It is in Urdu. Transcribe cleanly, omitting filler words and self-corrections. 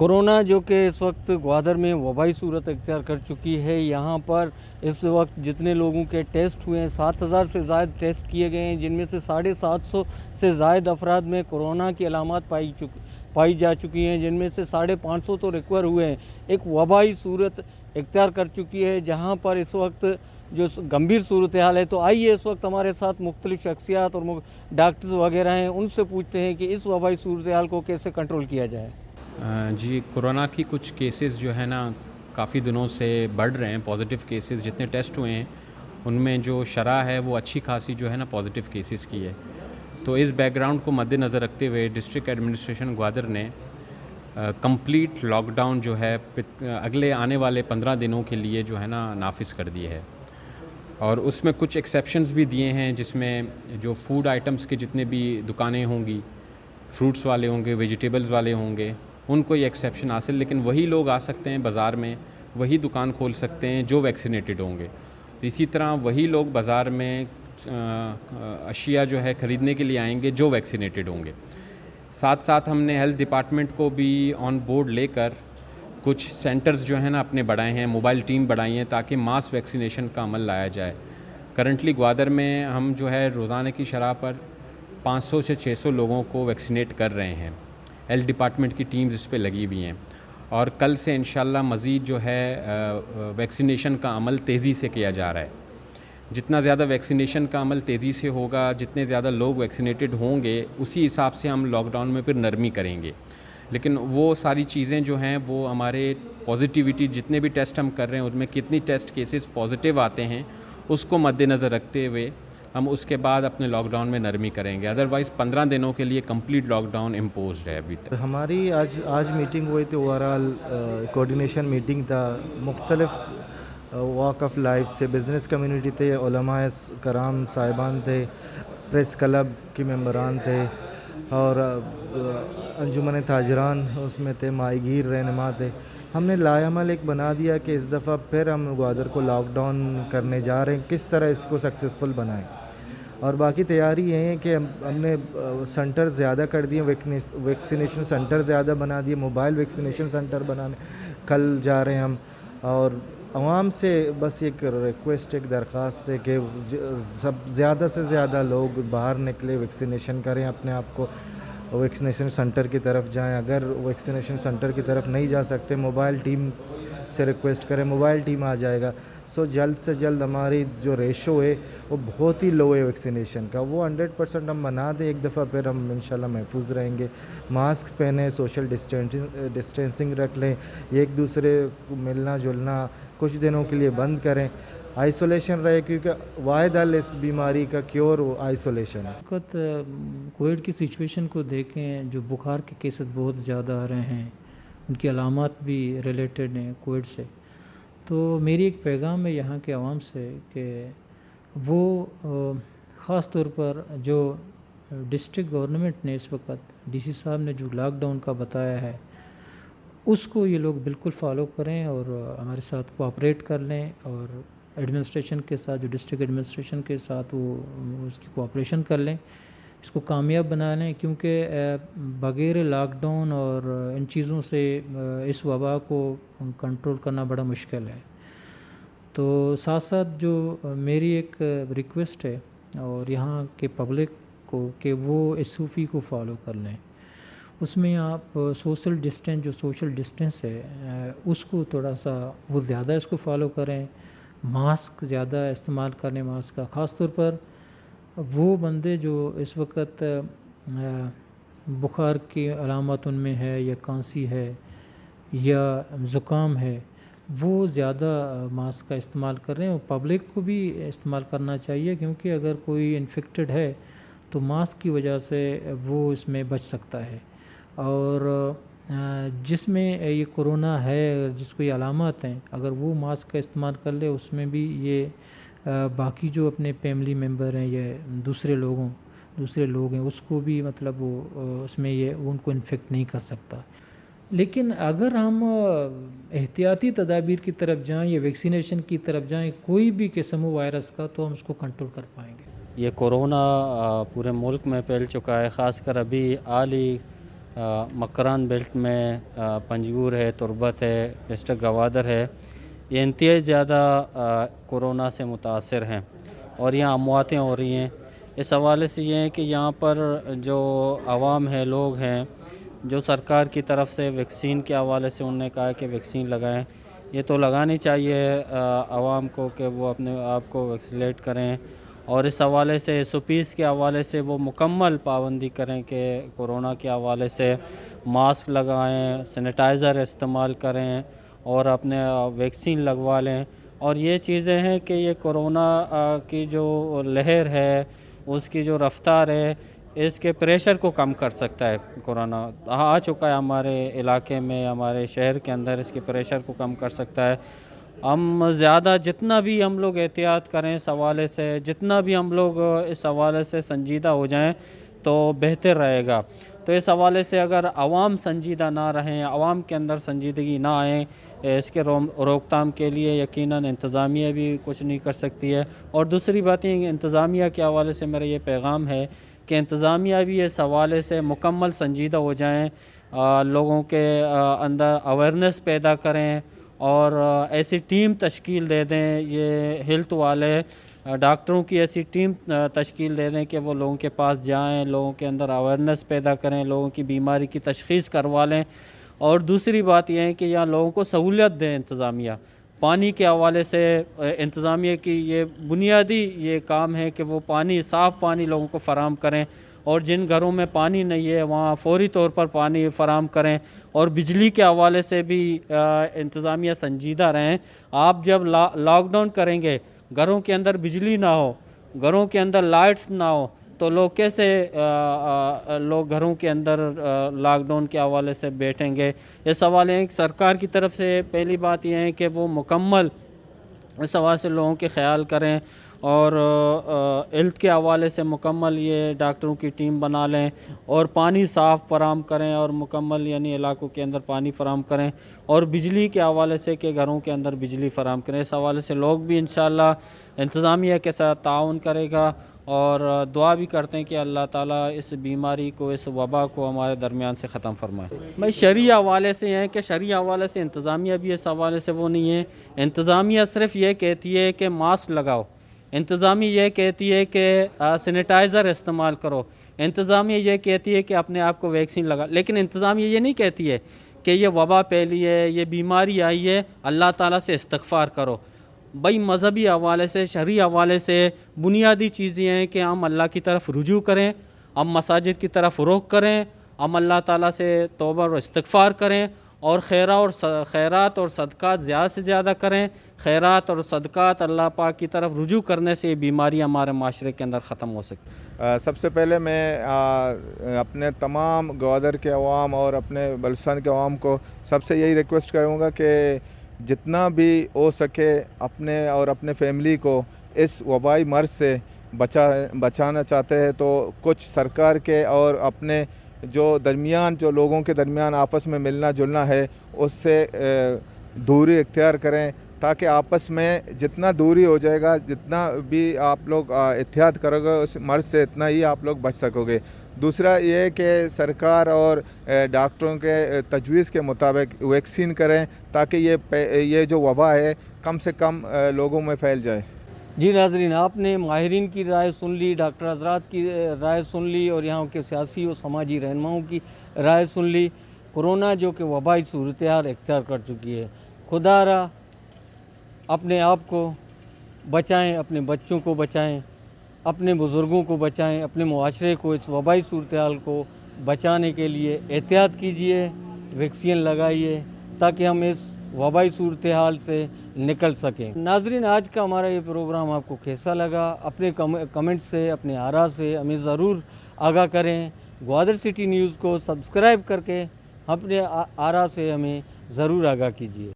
کورونا جو کہ اس وقت گوادر میں وبائی صورت اختیار کر چکی ہے، یہاں پر اس وقت جتنے لوگوں کے ٹیسٹ ہوئے ہیں 7,000 سے زائد ٹیسٹ کیے گئے ہیں، جن میں سے 750 سے زائد افراد میں کورونا کی علامات پائی جا چکی ہیں، جن میں سے 550 تو ریکور ہوئے ہیں۔ ایک وبائی صورت اختیار کر چکی ہے جہاں پر اس وقت جو گمبھیر صورتحال ہے۔ تو آئیے اس وقت ہمارے ساتھ مختلف شخصیات اور ڈاکٹرز وغیرہ ہیں، ان سے پوچھتے ہیں کہ اس وبائی صورتحال کو کیسے کنٹرول کیا جائے۔ جی، کورونا کی کچھ کیسز جو ہے نا کافی دنوں سے بڑھ رہے ہیں۔ پازیٹیو کیسز جتنے ٹیسٹ ہوئے ہیں ان میں جو شرح ہے وہ اچھی خاصی جو ہے نا پازیٹیو کیسز کی ہے۔ تو اس بیک گراؤنڈ کو مد نظر رکھتے ہوئے ڈسٹرکٹ ایڈمنسٹریشن گوادر نے کمپلیٹ لاک ڈاؤن جو ہے اگلے آنے والے 15 دنوں کے لیے جو ہے نا نافذ کر دی ہے، اور اس میں کچھ ایکسیپشنز بھی دیے ہیں، جس میں جو فوڈ آئٹمس کے جتنے بھی دکانیں ہوں گی، فروٹس والے ہوں گے، ویجیٹیبلز والے ہوں گے، ان کو یہ ایکسیپشن حاصل، لیکن وہی لوگ آ سکتے ہیں بازار میں، وہی دکان کھول سکتے ہیں جو ویکسینیٹڈ ہوں گے۔ اسی طرح وہی لوگ بازار میں اشیاء جو ہے خریدنے کے لیے آئیں گے جو ویکسینیٹڈ ہوں گے۔ ساتھ ساتھ ہم نے ہیلتھ ڈپارٹمنٹ کو بھی آن بورڈ لے کر کچھ سینٹرز جو ہیں نا اپنے بڑھائے ہیں، موبائل ٹیم بڑھائی ہیں تاکہ ماس ویکسینیشن کا عمل لایا جائے۔ کرنٹلی گوادر میں ہم جو ہے روزانہ کی شرح پر 500 سے 600 لوگوں کو ویکسینیٹ کر رہے ہیں۔ ہیلتھ ڈپارٹمنٹ کی ٹیمز اس پہ لگی ہوئی ہیں، اور کل سے انشاءاللہ مزید جو ہے ویکسینیشن کا عمل تیزی سے کیا جا رہا ہے۔ جتنا زیادہ ویکسینیشن کا عمل تیزی سے ہوگا، جتنے زیادہ لوگ ویکسینیٹڈ ہوں گے، اسی حساب سے ہم لاک ڈاؤن میں پھر نرمی کریں گے۔ لیکن وہ ساری چیزیں جو ہیں وہ ہمارے پازیٹیوٹی جتنے بھی ٹیسٹ ہم کر رہے ہیں ان میں کتنی ٹیسٹ کیسز پازیٹیو آتے ہیں اس کو مد نظر رکھتے ہوئے ہم اس کے بعد اپنے لاک ڈاؤن میں نرمی کریں گے۔ ادروائز 15 دنوں کے لیے کمپلیٹ لاک ڈاؤن امپوزڈ ہے ابھی تک۔ ہماری آج میٹنگ ہوئی تھی، اوورال کوارڈینیشن میٹنگ تھا، مختلف واک آف لائف سے، بزنس کمیونٹی تھے، علماء کرام صاحبان تھے، پریس کلب کے ممبران تھے، اور انجمن تاجران اس میں تھے، ماہی گیر رہنما تھے۔ ہم نے لائحہ عمل ایک بنا دیا کہ اس دفعہ پھر ہم گوادر کو لاک ڈاؤن کرنے جا رہے ہیں، کس طرح اس کو سکسیزفل بنائیں۔ اور باقی تیاری یہ ہے کہ ہم نے سنٹر زیادہ کر دیے، ویکسینیشن سنٹر زیادہ بنا دیے، موبائل ویکسینیشن سنٹر بنانے کل جا رہے ہیں ہم۔ اور عوام سے بس ایک ریکویسٹ، ایک درخواست ہے کہ سب زیادہ سے زیادہ لوگ باہر نکلے، ویکسینیشن کریں، اپنے آپ کو ویکسینیشن سنٹر کی طرف جائیں۔ اگر ویکسینیشن سنٹر کی طرف نہیں جا سکتے، موبائل ٹیم سے ریکویسٹ کریں، موبائل ٹیم آ جائے گا۔ جلد سے جلد ہماری جو ریشو ہے وہ بہت ہی لو ہے ویکسینیشن کا، وہ 100% ہم بنا دیں، ایک دفعہ پھر ہم انشاءاللہ محفوظ رہیں گے۔ ماسک پہنیں، سوشل ڈسٹینسنگ رکھ لیں، ایک دوسرے کو ملنا جلنا کچھ دنوں کے لیے بند کریں، آئسولیشن رہے، کیونکہ واحد حل اس بیماری کا کیور آئسولیشن ہے۔ وقت کووڈ کی سچویشن کو دیکھیں، جو بخار کے کیسز بہت زیادہ آ رہے ہیں، ان کی علامات بھی ریلیٹڈ ہیں کووڈ سے، تو میری ایک پیغام ہے یہاں کے عوام سے کہ وہ خاص طور پر جو ڈسٹرکٹ گورنمنٹ نے اس وقت ڈی سی صاحب نے جو لاک ڈاؤن کا بتایا ہے اس کو یہ لوگ بالکل فالو کریں اور ہمارے ساتھ کوآپریٹ کر لیں، اور ایڈمنسٹریشن کے ساتھ، جو ڈسٹرکٹ ایڈمنسٹریشن کے ساتھ وہ اس کی کوآپریشن کر لیں، اس کو کامیاب بنا لیں، کیونکہ بغیر لاک ڈاؤن اور ان چیزوں سے اس وبا کو کنٹرول کرنا بڑا مشکل ہے۔ تو ساتھ ساتھ جو میری ایک ریکویسٹ ہے اور یہاں کے پبلک کو کہ وہ ایس او پی کو فالو کر لیں، اس میں آپ سوشل ڈسٹینس ہے اس کو تھوڑا سا وہ زیادہ اس کو فالو کریں، ماسک زیادہ استعمال کریں، ماسک کا خاص طور پر وہ بندے جو اس وقت بخار کی علامات ان میں ہے یا کھانسی ہے یا زکام ہے، وہ زیادہ ماسک کا استعمال کر رہے ہیں، اور پبلک کو بھی استعمال کرنا چاہیے، کیونکہ اگر کوئی انفیکٹڈ ہے تو ماسک کی وجہ سے وہ اس میں بچ سکتا ہے، اور جس میں یہ کورونا ہے، جس کو یہ علامات ہیں، اگر وہ ماسک کا استعمال کر لے، اس میں بھی یہ باقی جو اپنے فیملی ممبر ہیں یا دوسرے لوگ ہیں اس کو بھی مطلب وہ اس میں یہ ان کو انفیکٹ نہیں کر سکتا۔ لیکن اگر ہم احتیاطی تدابیر کی طرف جائیں یا ویکسینیشن کی طرف جائیں کوئی بھی قسم ہو وائرس کا، تو ہم اس کو کنٹرول کر پائیں گے۔ یہ کورونا پورے ملک میں پھیل چکا ہے، خاص کر ابھی حال ہی مکران بیلٹ میں پنجگور ہے، تربت ہے، ڈسٹرکٹ گوادر ہے، یہ انتہائی زیادہ کورونا سے متاثر ہیں اور یہاں امواتیں ہو رہی ہیں۔ اس حوالے سے یہ ہے کہ یہاں پر جو عوام ہے، لوگ ہیں، جو سرکار کی طرف سے ویکسین کے حوالے سے انہوں نے کہا کہ ویکسین لگائیں، یہ تو لگانی چاہیے عوام کو کہ وہ اپنے آپ کو ویکسینیٹ کریں، اور اس حوالے سے SOPs کے حوالے سے وہ مکمل پابندی کریں کہ کورونا کے حوالے سے ماسک لگائیں، سینیٹائزر استعمال کریں اور اپنے ویکسین لگوا لیں۔ اور یہ چیزیں ہیں کہ یہ کورونا کی جو لہر ہے، اس کی جو رفتار ہے، اس کے پریشر کو کم کر سکتا ہے۔ کورونا آ چکا ہے ہمارے علاقے میں، ہمارے شہر کے اندر، اس کے پریشر کو کم کر سکتا ہے۔ ہم زیادہ جتنا بھی ہم لوگ احتیاط کریں اس حوالے سے، جتنا بھی ہم لوگ اس حوالے سے سنجیدہ ہو جائیں تو بہتر رہے گا۔ تو اس حوالے سے اگر عوام سنجیدہ نہ رہیں، عوام کے اندر سنجیدگی نہ آئیں، اس کے روک تھام کے لیے یقیناً انتظامیہ بھی کچھ نہیں کر سکتی ہے۔ اور دوسری بات یہ انتظامیہ کے حوالے سے میرا یہ پیغام ہے کہ انتظامیہ بھی اس حوالے سے مکمل سنجیدہ ہو جائیں، لوگوں کے اندر اویئرنیس پیدا کریں اور ایسی ٹیم تشکیل دے دیں، یہ ہیلتھ والے ڈاکٹروں کی ایسی ٹیم تشکیل دے دیں کہ وہ لوگوں کے پاس جائیں، لوگوں کے اندر اویئرنیس پیدا کریں، لوگوں کی بیماری کی تشخیص کروا لیں۔ اور دوسری بات یہ ہے کہ یہاں لوگوں کو سہولت دیں انتظامیہ۔ پانی کے حوالے سے انتظامیہ کی یہ بنیادی یہ کام ہے کہ وہ پانی، صاف پانی لوگوں کو فراہم کریں، اور جن گھروں میں پانی نہیں ہے وہاں فوری طور پر پانی فراہم کریں۔ اور بجلی کے حوالے سے بھی انتظامیہ سنجیدہ رہیں۔ آپ جب لاک ڈاؤن کریں گے، گھروں کے اندر بجلی نہ ہو، گھروں کے اندر لائٹس نہ ہو، تو لوگ کیسے لوگ گھروں کے اندر لاک ڈاؤن کے حوالے سے بیٹھیں گے؟ اس حوالے ہیں کہ سرکار کی طرف سے پہلی بات یہ ہے کہ وہ مکمل اس حوالے سے لوگوں کے خیال کریں، اور ہیلتھ کے حوالے سے مکمل یہ ڈاکٹروں کی ٹیم بنا لیں، اور پانی صاف فراہم کریں، اور مکمل یعنی علاقوں کے اندر پانی فراہم کریں، اور بجلی کے حوالے سے کہ گھروں کے اندر بجلی فراہم کریں۔ اس حوالے سے لوگ بھی انشاءاللہ انتظامیہ کے ساتھ تعاون کرے گا، اور دعا بھی کرتے ہیں کہ اللہ تعالیٰ اس بیماری کو، اس وبا کو ہمارے درمیان سے ختم فرمائے۔ بھائی شرعی حوالے سے ہیں کہ شرعی حوالے سے انتظامیہ بھی اس حوالے سے وہ نہیں ہے۔ انتظامیہ صرف یہ کہتی ہے کہ ماسک لگاؤ، انتظامیہ یہ کہتی ہے کہ سینیٹائزر استعمال کرو، انتظامیہ یہ کہتی ہے کہ اپنے آپ کو ویکسین لگا، لیکن انتظامیہ یہ نہیں کہتی ہے کہ یہ وبا پھیلی ہے، یہ بیماری آئی ہے، اللہ تعالیٰ سے استغفار کرو۔ بھائی مذہبی حوالے سے، شرعی حوالے سے بنیادی چیزیں ہیں کہ ہم اللہ کی طرف رجوع کریں، ہم مساجد کی طرف رخ کریں، ہم اللہ تعالیٰ سے توبہ اور استغفار کریں، اور خیرات اور صدقات زیادہ سے زیادہ کریں۔ خیرات اور صدقات اللہ پاک کی طرف رجوع کرنے سے یہ بیماری ہمارے معاشرے کے اندر ختم ہو سکتی۔ سب سے پہلے میں اپنے تمام گوادر کے عوام اور اپنے بلوچستان کے عوام کو سب سے یہی ریکویسٹ کروں گا کہ جتنا بھی ہو سکے اپنے اور اپنے فیملی کو اس وبائی مرض سے بچانا چاہتے ہیں تو کچھ سرکار کے اور اپنے جو لوگوں کے درمیان آپس میں ملنا جلنا ہے اس سے دوری اختیار کریں، تاکہ آپس میں جتنا دوری ہو جائے گا، جتنا بھی آپ لوگ احتیاط کرو گے اس مرض سے، اتنا ہی آپ لوگ بچ سکو گے۔ دوسرا یہ کہ سرکار اور ڈاکٹروں کے تجویز کے مطابق ویکسین کریں، تاکہ یہ جو وبا ہے کم سے کم لوگوں میں پھیل جائے۔ جی ناظرین، آپ نے ماہرین کی رائے سن لی، ڈاکٹر حضرات کی رائے سن لی، اور یہاں کے سیاسی اور سماجی رہنماؤں کی رائے سن لی۔ کورونا جو کہ وبائی صورتحال اختیار کر چکی ہے، خدا را اپنے آپ کو بچائیں، اپنے بچوں کو بچائیں، اپنے بزرگوں کو بچائیں، اپنے معاشرے کو اس وبائی صورتحال کو بچانے کے لیے احتیاط کیجئے، ویکسین لگائیے، تاکہ ہم اس وبائی صورتحال سے نکل سکیں۔ ناظرین، آج کا ہمارا یہ پروگرام آپ کو کیسا لگا؟ اپنے کمنٹ سے، اپنے آراء سے ہمیں ضرور آگاہ کریں۔ گوادر سٹی نیوز کو سبسکرائب کر کے اپنے آراء سے ہمیں ضرور آگاہ کیجیے۔